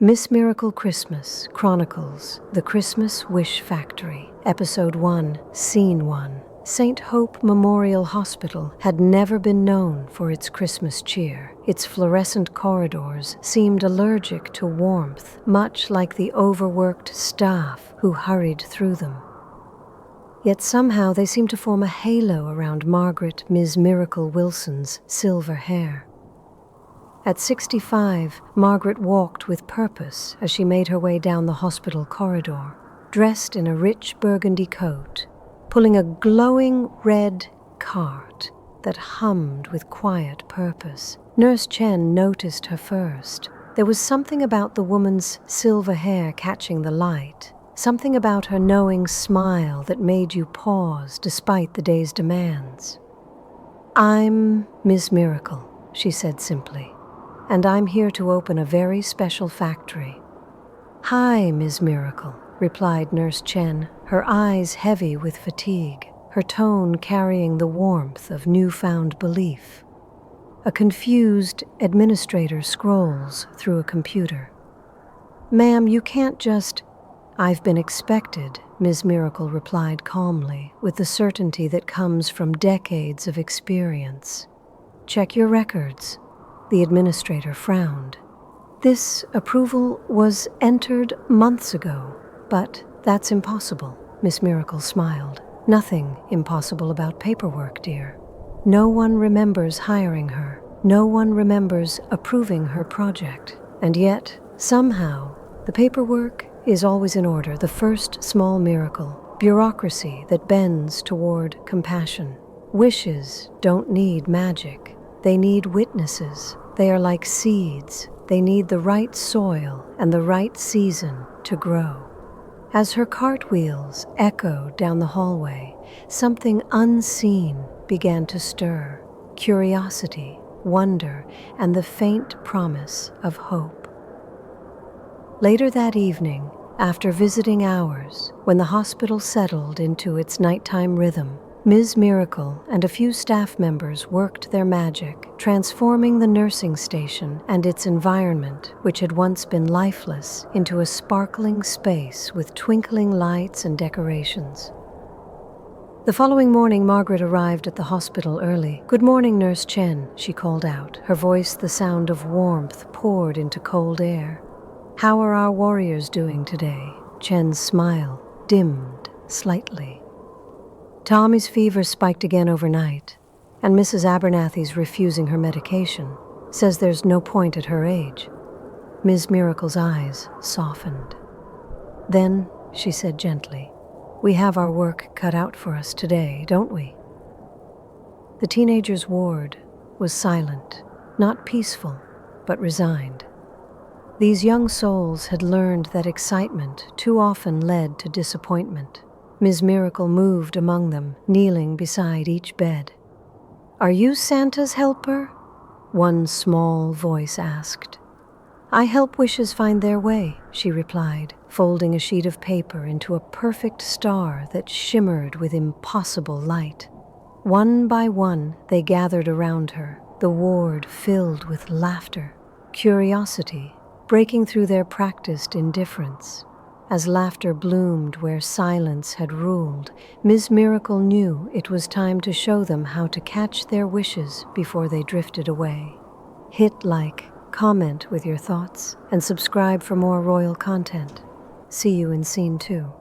Miss Miracle Christmas, Chronicles, The Christmas Wish Factory, Episode 1, Scene 1. St. Hope Memorial Hospital had never been known for its Christmas cheer. Its fluorescent corridors seemed allergic to warmth, much like the overworked staff who hurried through them. Yet somehow they seemed to form a halo around Margaret Ms. Miracle Wilson's silver hair. At 65, Margaret walked with purpose as she made her way down the hospital corridor, dressed in a rich burgundy coat, pulling a glowing red cart that hummed with quiet purpose. Nurse Chen noticed her first. There was something about the woman's silver hair catching the light, something about her knowing smile that made you pause despite the day's demands. "I'm Miss Miracle," she said simply, "and I'm here to open a very special factory." "Hi, Ms. Miracle," replied Nurse Chen, her eyes heavy with fatigue, her tone carrying the warmth of newfound belief. A confused administrator scrolls through a computer. "Ma'am, you can't just—" "I've been expected," Ms. Miracle replied calmly, with the certainty that comes from decades of experience. "Check your records." The administrator frowned. "This approval was entered months ago, but that's impossible," Miss Miracle smiled. "Nothing impossible about paperwork, dear. No one remembers hiring her. No one remembers approving her project. And yet, somehow, the paperwork is always in order, the first small miracle, bureaucracy that bends toward compassion. Wishes don't need magic. They need witnesses. They are like seeds. They need the right soil and the right season to grow." As her cartwheels echoed down the hallway, something unseen began to stir: curiosity, wonder, and the faint promise of hope. Later that evening, after visiting hours, when the hospital settled into its nighttime rhythm, Ms. Miracle and a few staff members worked their magic, transforming the nursing station and its environment, which had once been lifeless, into a sparkling space with twinkling lights and decorations. The following morning, Margaret arrived at the hospital early. "Good morning, Nurse Chen," she called out, her voice the sound of warmth poured into cold air. "How are our warriors doing today?" Chen's smile dimmed slightly. "Tommy's fever spiked again overnight, and Mrs. Abernathy's refusing her medication. Says there's no point at her age." Ms. Miracle's eyes softened. "Then," she said gently, "we have our work cut out for us today, don't we?" The teenager's ward was silent, not peaceful, but resigned. These young souls had learned that excitement too often led to disappointment. Ms. Miracle moved among them, kneeling beside each bed. "Are you Santa's helper?" one small voice asked. "I help wishes find their way," she replied, folding a sheet of paper into a perfect star that shimmered with impossible light. One by one, they gathered around her, the ward filled with laughter, curiosity, breaking through their practiced indifference. As laughter bloomed where silence had ruled, Ms. Miracle knew it was time to show them how to catch their wishes before they drifted away. Hit like, comment with your thoughts, and subscribe for more royal content. See you in Scene 2.